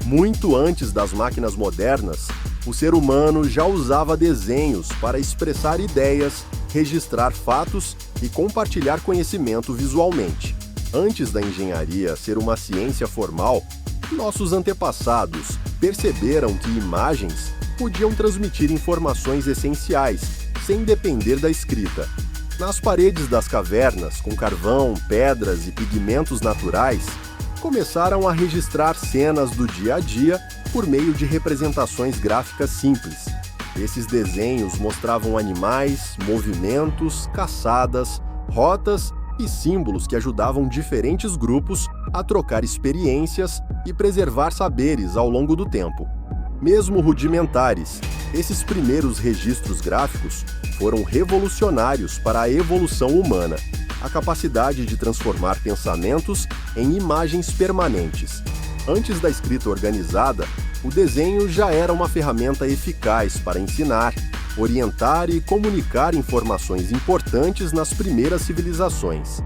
Muito antes das máquinas modernas, o ser humano já usava desenhos para expressar ideias, registrar fatos e compartilhar conhecimento visualmente. Antes da engenharia ser uma ciência formal, nossos antepassados perceberam que imagens podiam transmitir informações essenciais, sem depender da escrita. Nas paredes das cavernas, com carvão, pedras e pigmentos naturais, começaram a registrar cenas do dia a dia por meio de representações gráficas simples. Esses desenhos mostravam animais, movimentos, caçadas, rotas e símbolos que ajudavam diferentes grupos a trocar experiências e preservar saberes ao longo do tempo. Mesmo rudimentares, esses primeiros registros gráficos foram revolucionários para a evolução humana, a capacidade de transformar pensamentos em imagens permanentes. Antes da escrita organizada, o desenho já era uma ferramenta eficaz para ensinar, orientar e comunicar informações importantes nas primeiras civilizações.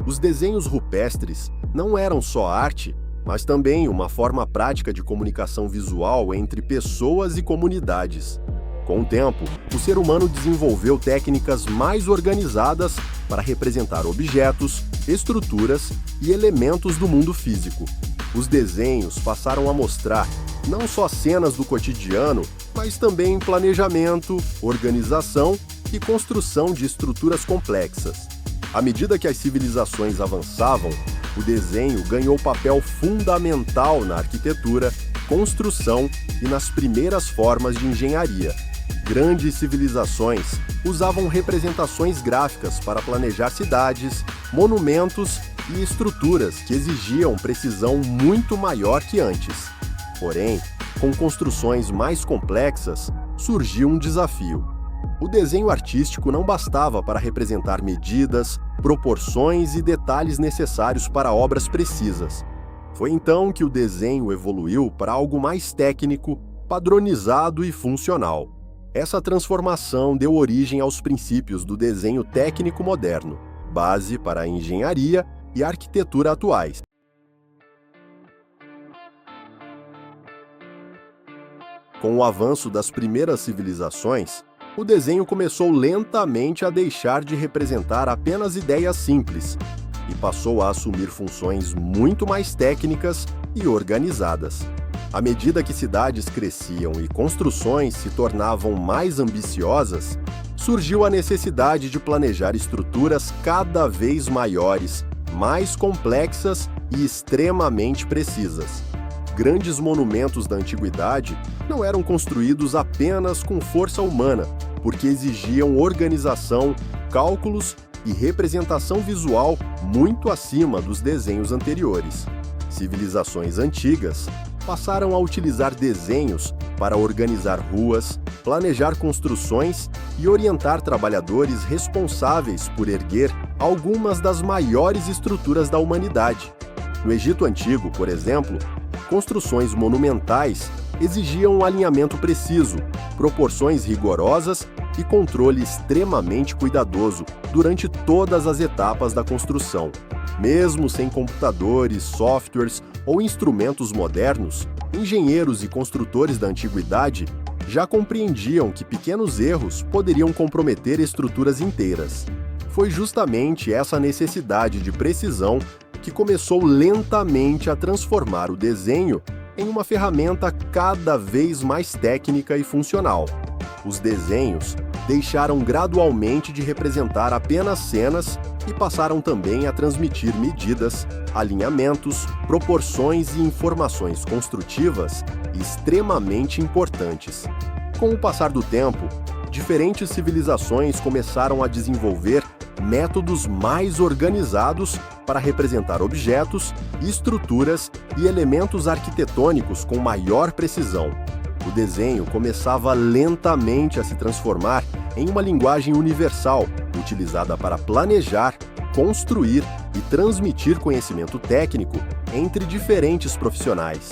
Os desenhos rupestres não eram só arte, mas também uma forma prática de comunicação visual entre pessoas e comunidades. Com o tempo, o ser humano desenvolveu técnicas mais organizadas para representar objetos, estruturas e elementos do mundo físico. Os desenhos passaram a mostrar não só cenas do cotidiano, mas também planejamento, organização e construção de estruturas complexas. À medida que as civilizações avançavam, o desenho ganhou papel fundamental na arquitetura, construção e nas primeiras formas de engenharia. Grandes civilizações usavam representações gráficas para planejar cidades, monumentos e estruturas que exigiam precisão muito maior que antes. Porém, com construções mais complexas, surgiu um desafio. O desenho artístico não bastava para representar medidas, proporções e detalhes necessários para obras precisas. Foi então que o desenho evoluiu para algo mais técnico, padronizado e funcional. Essa transformação deu origem aos princípios do desenho técnico moderno, base para a engenharia e a arquitetura atuais. Com o avanço das primeiras civilizações, o desenho começou lentamente a deixar de representar apenas ideias simples e passou a assumir funções muito mais técnicas e organizadas. À medida que cidades cresciam e construções se tornavam mais ambiciosas, surgiu a necessidade de planejar estruturas cada vez maiores, mais complexas e extremamente precisas. Grandes monumentos da antiguidade não eram construídos apenas com força humana, porque exigiam organização, cálculos e representação visual muito acima dos desenhos anteriores. Civilizações antigas passaram a utilizar desenhos para organizar ruas, planejar construções e orientar trabalhadores responsáveis por erguer algumas das maiores estruturas da humanidade. No Egito Antigo, por exemplo, construções monumentais exigiam um alinhamento preciso, proporções rigorosas e controle extremamente cuidadoso durante todas as etapas da construção. Mesmo sem computadores, softwares ou instrumentos modernos, engenheiros e construtores da antiguidade já compreendiam que pequenos erros poderiam comprometer estruturas inteiras. Foi justamente essa necessidade de precisão que começou lentamente a transformar o desenho em uma ferramenta cada vez mais técnica e funcional. Os desenhos deixaram gradualmente de representar apenas cenas e passaram também a transmitir medidas, alinhamentos, proporções e informações construtivas extremamente importantes. Com o passar do tempo, diferentes civilizações começaram a desenvolver métodos mais organizados para representar objetos, estruturas e elementos arquitetônicos com maior precisão. O desenho começava lentamente a se transformar em uma linguagem universal, utilizada para planejar, construir e transmitir conhecimento técnico entre diferentes profissionais.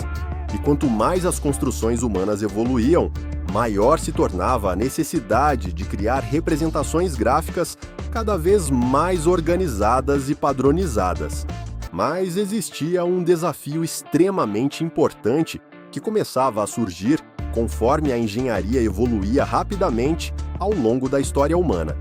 E quanto mais as construções humanas evoluíam, maior se tornava a necessidade de criar representações gráficas cada vez mais organizadas e padronizadas. Mas existia um desafio extremamente importante que começava a surgir conforme a engenharia evoluía rapidamente ao longo da história humana.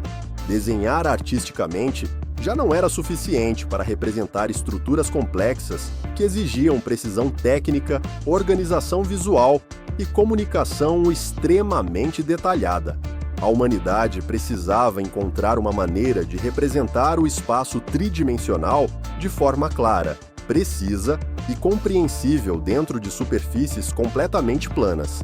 Desenhar artisticamente já não era suficiente para representar estruturas complexas que exigiam precisão técnica, organização visual e comunicação extremamente detalhada. A humanidade precisava encontrar uma maneira de representar o espaço tridimensional de forma clara, precisa e compreensível dentro de superfícies completamente planas.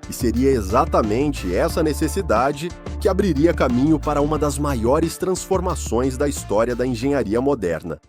E seria exatamente essa necessidade que abriria caminho para uma das maiores transformações da história da engenharia moderna.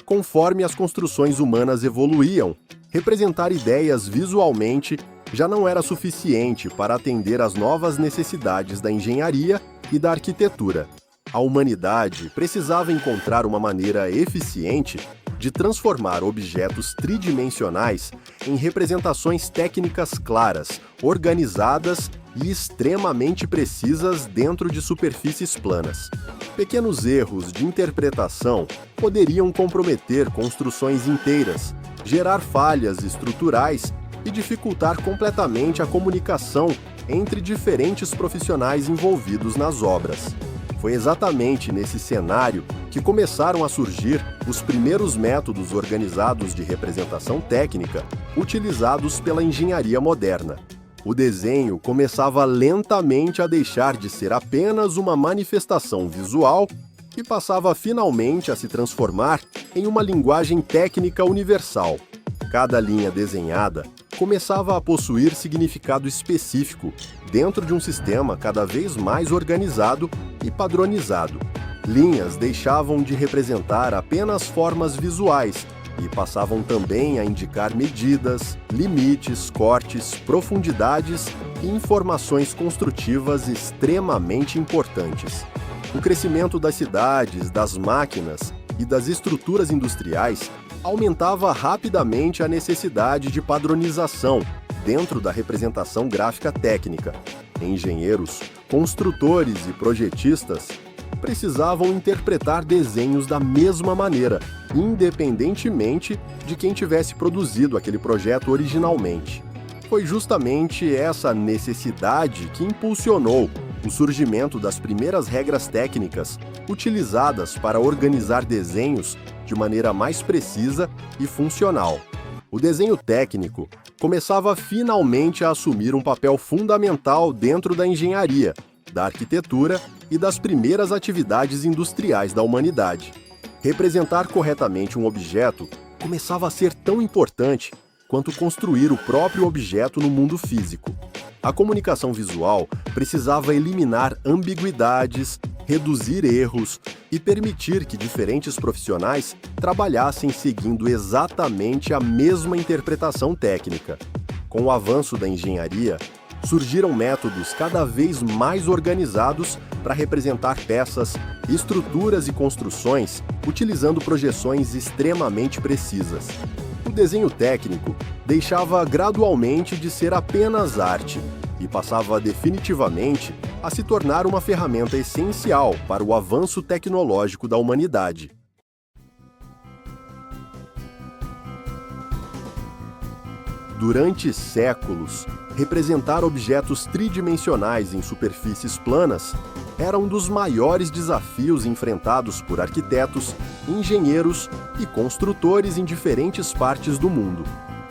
Conforme as construções humanas evoluíam, representar ideias visualmente já não era suficiente para atender às novas necessidades da engenharia e da arquitetura. A humanidade precisava encontrar uma maneira eficiente de transformar objetos tridimensionais em representações técnicas claras, organizadas e extremamente precisas dentro de superfícies planas. Pequenos erros de interpretação poderiam comprometer construções inteiras, gerar falhas estruturais e dificultar completamente a comunicação entre diferentes profissionais envolvidos nas obras. Foi exatamente nesse cenário que começaram a surgir os primeiros métodos organizados de representação técnica utilizados pela engenharia moderna. O desenho começava lentamente a deixar de ser apenas uma manifestação visual e passava finalmente a se transformar em uma linguagem técnica universal. Cada linha desenhada começava a possuir significado específico dentro de um sistema cada vez mais organizado e padronizado. Linhas deixavam de representar apenas formas visuais e passavam também a indicar medidas, limites, cortes, profundidades e informações construtivas extremamente importantes. O crescimento das cidades, das máquinas e das estruturas industriais aumentava rapidamente a necessidade de padronização dentro da representação gráfica técnica. Engenheiros, construtores e projetistas precisavam interpretar desenhos da mesma maneira, independentemente de quem tivesse produzido aquele projeto originalmente. Foi justamente essa necessidade que impulsionou o surgimento das primeiras regras técnicas utilizadas para organizar desenhos de maneira mais precisa e funcional. O desenho técnico começava finalmente a assumir um papel fundamental dentro da engenharia, da arquitetura e das primeiras atividades industriais da humanidade. Representar corretamente um objeto começava a ser tão importante quanto construir o próprio objeto no mundo físico. A comunicação visual precisava eliminar ambiguidades, reduzir erros e permitir que diferentes profissionais trabalhassem seguindo exatamente a mesma interpretação técnica. Com o avanço da engenharia, surgiram métodos cada vez mais organizados para representar peças, estruturas e construções utilizando projeções extremamente precisas. O desenho técnico deixava gradualmente de ser apenas arte e passava definitivamente a se tornar uma ferramenta essencial para o avanço tecnológico da humanidade. Durante séculos, representar objetos tridimensionais em superfícies planas era um dos maiores desafios enfrentados por arquitetos, engenheiros e construtores em diferentes partes do mundo.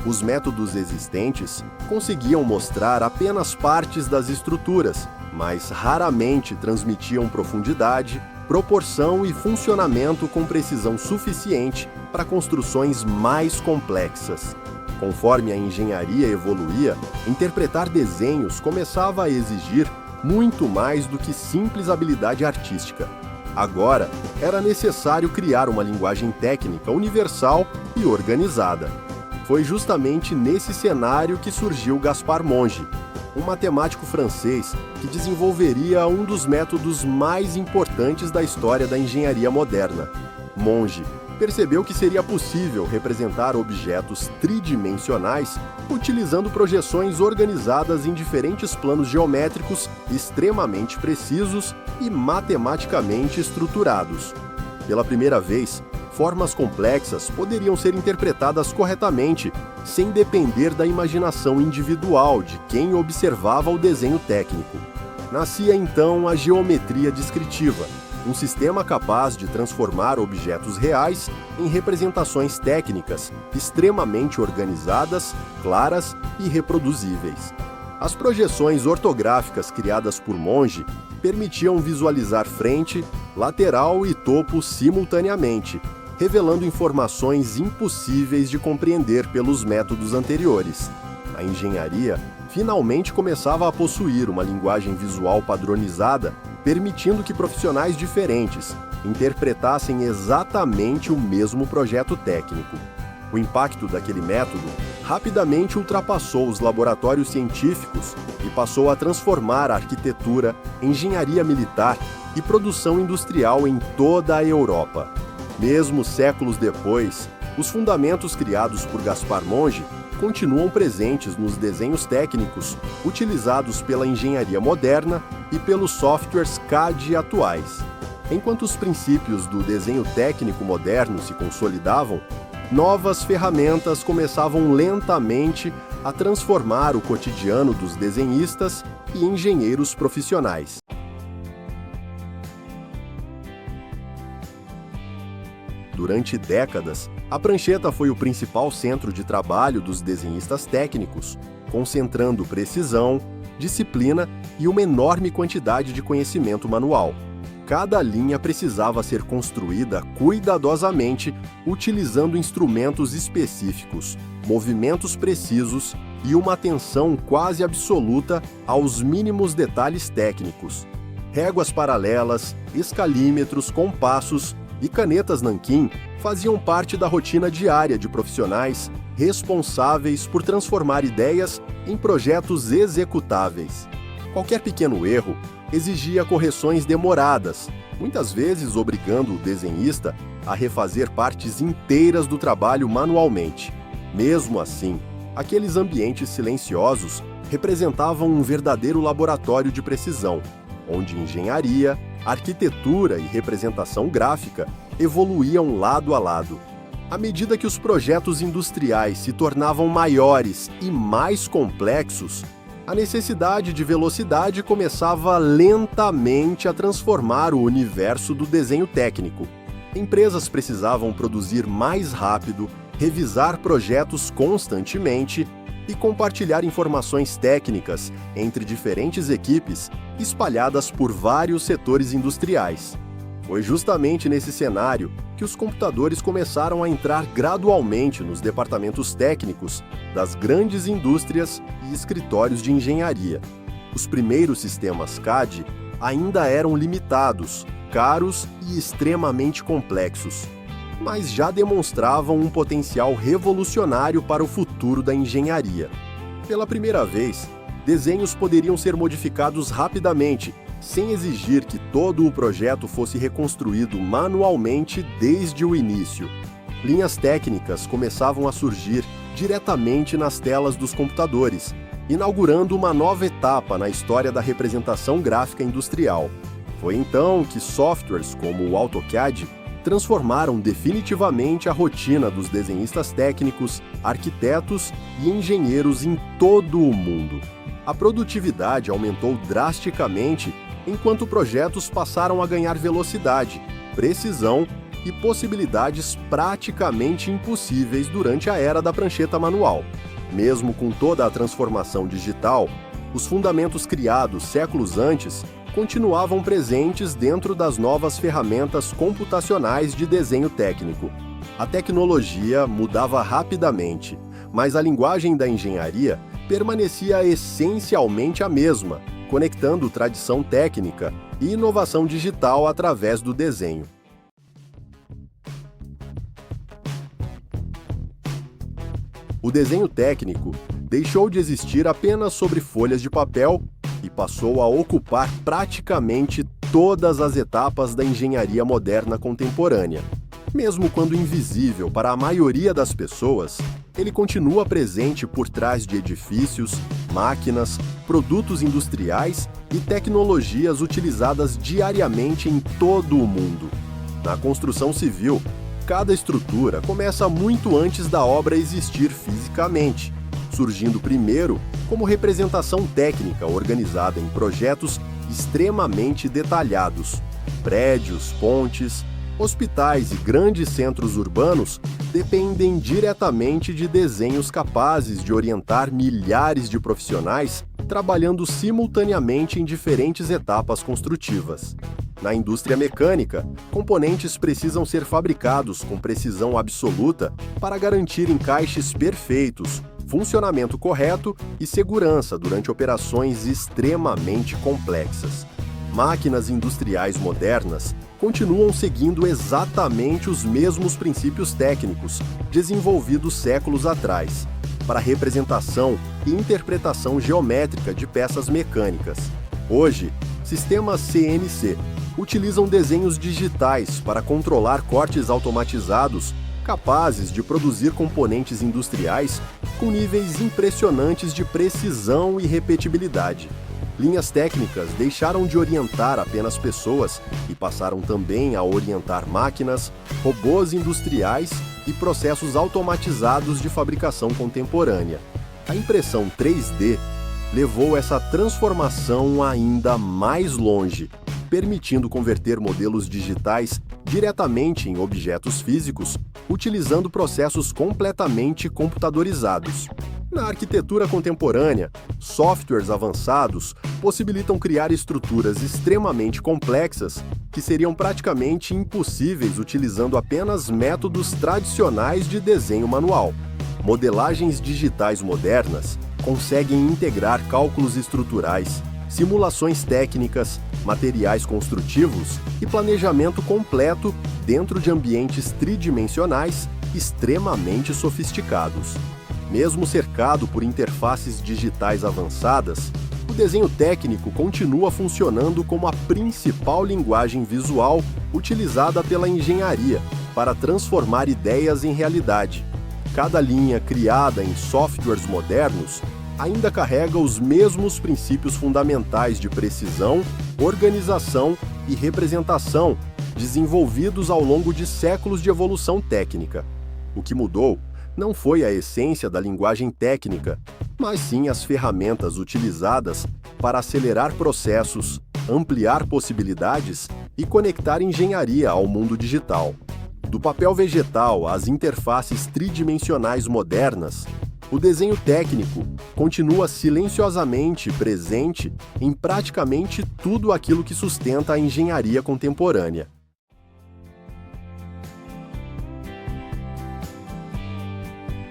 Os métodos existentes conseguiam mostrar apenas partes das estruturas, mas raramente transmitiam profundidade, proporção e funcionamento com precisão suficiente para construções mais complexas. Conforme a engenharia evoluía, interpretar desenhos começava a exigir muito mais do que simples habilidade artística. Agora, era necessário criar uma linguagem técnica universal e organizada. Foi justamente nesse cenário que surgiu Gaspar Monge, um matemático francês que desenvolveria um dos métodos mais importantes da história da engenharia moderna. Monge percebeu que seria possível representar objetos tridimensionais utilizando projeções organizadas em diferentes planos geométricos extremamente precisos e matematicamente estruturados. Pela primeira vez, Formas complexas poderiam ser interpretadas corretamente, sem depender da imaginação individual de quem observava o desenho técnico. Nascia então a geometria descritiva, um sistema capaz de transformar objetos reais em representações técnicas extremamente organizadas, claras e reproduzíveis. As projeções ortográficas criadas por Monge permitiam visualizar frente, lateral e topo simultaneamente, revelando informações impossíveis de compreender pelos métodos anteriores. A engenharia finalmente começava a possuir uma linguagem visual padronizada, permitindo que profissionais diferentes interpretassem exatamente o mesmo projeto técnico. O impacto daquele método rapidamente ultrapassou os laboratórios científicos e passou a transformar a arquitetura, engenharia militar e produção industrial em toda a Europa. Mesmo séculos depois, os fundamentos criados por Gaspar Monge continuam presentes nos desenhos técnicos utilizados pela engenharia moderna e pelos softwares CAD atuais. Enquanto os princípios do desenho técnico moderno se consolidavam, novas ferramentas começavam lentamente a transformar o cotidiano dos desenhistas e engenheiros profissionais. Durante décadas, a prancheta foi o principal centro de trabalho dos desenhistas técnicos, concentrando precisão, disciplina e uma enorme quantidade de conhecimento manual. Cada linha precisava ser construída cuidadosamente, utilizando instrumentos específicos, movimentos precisos e uma atenção quase absoluta aos mínimos detalhes técnicos. Réguas paralelas, escalímetros, compassos e canetas nanquim faziam parte da rotina diária de profissionais responsáveis por transformar ideias em projetos executáveis. Qualquer pequeno erro exigia correções demoradas, muitas vezes obrigando o desenhista a refazer partes inteiras do trabalho manualmente. Mesmo assim, aqueles ambientes silenciosos representavam um verdadeiro laboratório de precisão, onde engenharia, arquitetura e representação gráfica evoluíam lado a lado. À medida que os projetos industriais se tornavam maiores e mais complexos, a necessidade de velocidade começava lentamente a transformar o universo do desenho técnico. Empresas precisavam produzir mais rápido, revisar projetos constantemente e compartilhar informações técnicas entre diferentes equipes espalhadas por vários setores industriais. Foi justamente nesse cenário que os computadores começaram a entrar gradualmente nos departamentos técnicos das grandes indústrias e escritórios de engenharia. Os primeiros sistemas CAD ainda eram limitados, caros e extremamente complexos, mas já demonstravam um potencial revolucionário para o futuro da engenharia. Pela primeira vez, desenhos poderiam ser modificados rapidamente, sem exigir que todo o projeto fosse reconstruído manualmente desde o início. Linhas técnicas começavam a surgir diretamente nas telas dos computadores, inaugurando uma nova etapa na história da representação gráfica industrial. Foi então que softwares como o AutoCAD transformaram definitivamente a rotina dos desenhistas técnicos, arquitetos e engenheiros em todo o mundo. A produtividade aumentou drasticamente enquanto projetos passaram a ganhar velocidade, precisão e possibilidades praticamente impossíveis durante a era da prancheta manual. Mesmo com toda a transformação digital, os fundamentos criados séculos antes continuavam presentes dentro das novas ferramentas computacionais de desenho técnico. A tecnologia mudava rapidamente, mas a linguagem da engenharia permanecia essencialmente a mesma, conectando tradição técnica e inovação digital através do desenho. O desenho técnico deixou de existir apenas sobre folhas de papel e passou a ocupar praticamente todas as etapas da engenharia moderna contemporânea. Mesmo quando invisível para a maioria das pessoas, ele continua presente por trás de edifícios, máquinas, produtos industriais e tecnologias utilizadas diariamente em todo o mundo. Na construção civil, Cada estrutura começa muito antes da obra existir fisicamente, surgindo primeiro como representação técnica organizada em projetos extremamente detalhados. Prédios, pontes, hospitais e grandes centros urbanos dependem diretamente de desenhos capazes de orientar milhares de profissionais trabalhando simultaneamente em diferentes etapas construtivas. Na indústria mecânica, componentes precisam ser fabricados com precisão absoluta para garantir encaixes perfeitos, funcionamento correto e segurança durante operações extremamente complexas. Máquinas industriais modernas continuam seguindo exatamente os mesmos princípios técnicos desenvolvidos séculos atrás, para representação e interpretação geométrica de peças mecânicas. Hoje, sistemas CNC utilizam desenhos digitais para controlar cortes automatizados capazes de produzir componentes industriais com níveis impressionantes de precisão e repetibilidade. Linhas técnicas deixaram de orientar apenas pessoas e passaram também a orientar máquinas, robôs industriais e processos automatizados de fabricação contemporânea. A impressão 3D levou essa transformação ainda mais longe, permitindo converter modelos digitais diretamente em objetos físicos, utilizando processos completamente computadorizados. Na arquitetura contemporânea, softwares avançados possibilitam criar estruturas extremamente complexas que seriam praticamente impossíveis utilizando apenas métodos tradicionais de desenho manual. Modelagens digitais modernas conseguem integrar cálculos estruturais, simulações técnicas, materiais construtivos e planejamento completo dentro de ambientes tridimensionais extremamente sofisticados. Mesmo cercado por interfaces digitais avançadas, o desenho técnico continua funcionando como a principal linguagem visual utilizada pela engenharia para transformar ideias em realidade. Cada linha criada em softwares modernos ainda carrega os mesmos princípios fundamentais de precisão, organização e representação desenvolvidos ao longo de séculos de evolução técnica. O que mudou não foi a essência da linguagem técnica, mas sim as ferramentas utilizadas para acelerar processos, ampliar possibilidades e conectar engenharia ao mundo digital. Do papel vegetal às interfaces tridimensionais modernas, o desenho técnico continua silenciosamente presente em praticamente tudo aquilo que sustenta a engenharia contemporânea.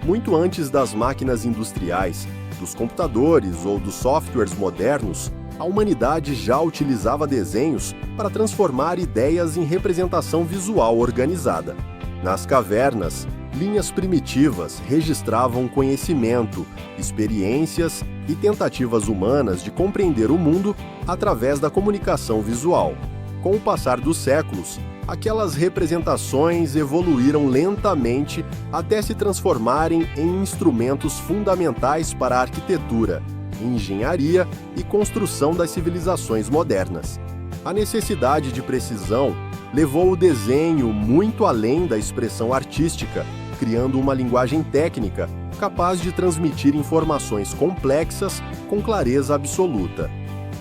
Muito antes das máquinas industriais, dos computadores ou dos softwares modernos, a humanidade já utilizava desenhos para transformar ideias em representação visual organizada. Nas cavernas, linhas primitivas registravam conhecimento, experiências e tentativas humanas de compreender o mundo através da comunicação visual. Com o passar dos séculos, aquelas representações evoluíram lentamente até se transformarem em instrumentos fundamentais para a arquitetura, engenharia e construção das civilizações modernas. A necessidade de precisão levou o desenho muito além da expressão artística, criando uma linguagem técnica capaz de transmitir informações complexas com clareza absoluta.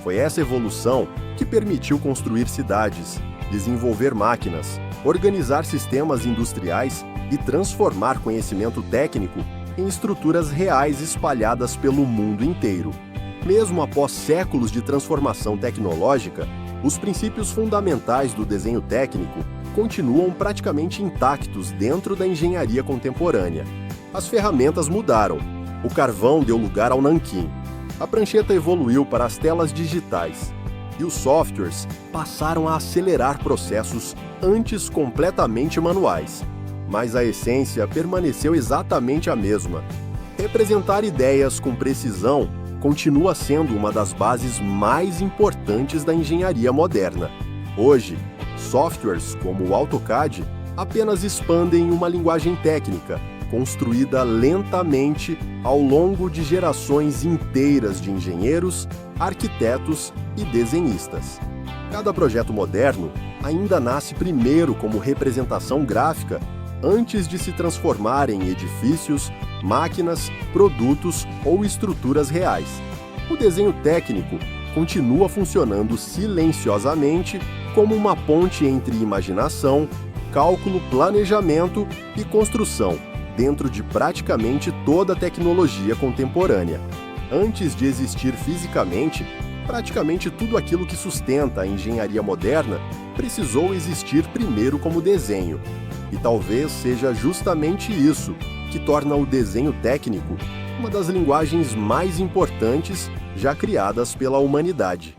Foi essa evolução que permitiu construir cidades, desenvolver máquinas, organizar sistemas industriais e transformar conhecimento técnico em estruturas reais espalhadas pelo mundo inteiro. Mesmo após séculos de transformação tecnológica, os princípios fundamentais do desenho técnico continuam praticamente intactos dentro da engenharia contemporânea. As ferramentas mudaram. O carvão deu lugar ao nanquim. A prancheta evoluiu para as telas digitais. E os softwares passaram a acelerar processos antes completamente manuais. Mas a essência permaneceu exatamente a mesma. Representar ideias com precisão continua sendo uma das bases mais importantes da engenharia moderna. Hoje, softwares como o AutoCAD apenas expandem uma linguagem técnica, construída lentamente ao longo de gerações inteiras de engenheiros, arquitetos e desenhistas. Cada projeto moderno ainda nasce primeiro como representação gráfica antes de se transformar em edifícios, máquinas, produtos ou estruturas reais. O desenho técnico continua funcionando silenciosamente como uma ponte entre imaginação, cálculo, planejamento e construção, dentro de praticamente toda a tecnologia contemporânea. Antes de existir fisicamente, praticamente tudo aquilo que sustenta a engenharia moderna precisou existir primeiro como desenho. E talvez seja justamente isso que torna o desenho técnico uma das linguagens mais importantes já criadas pela humanidade.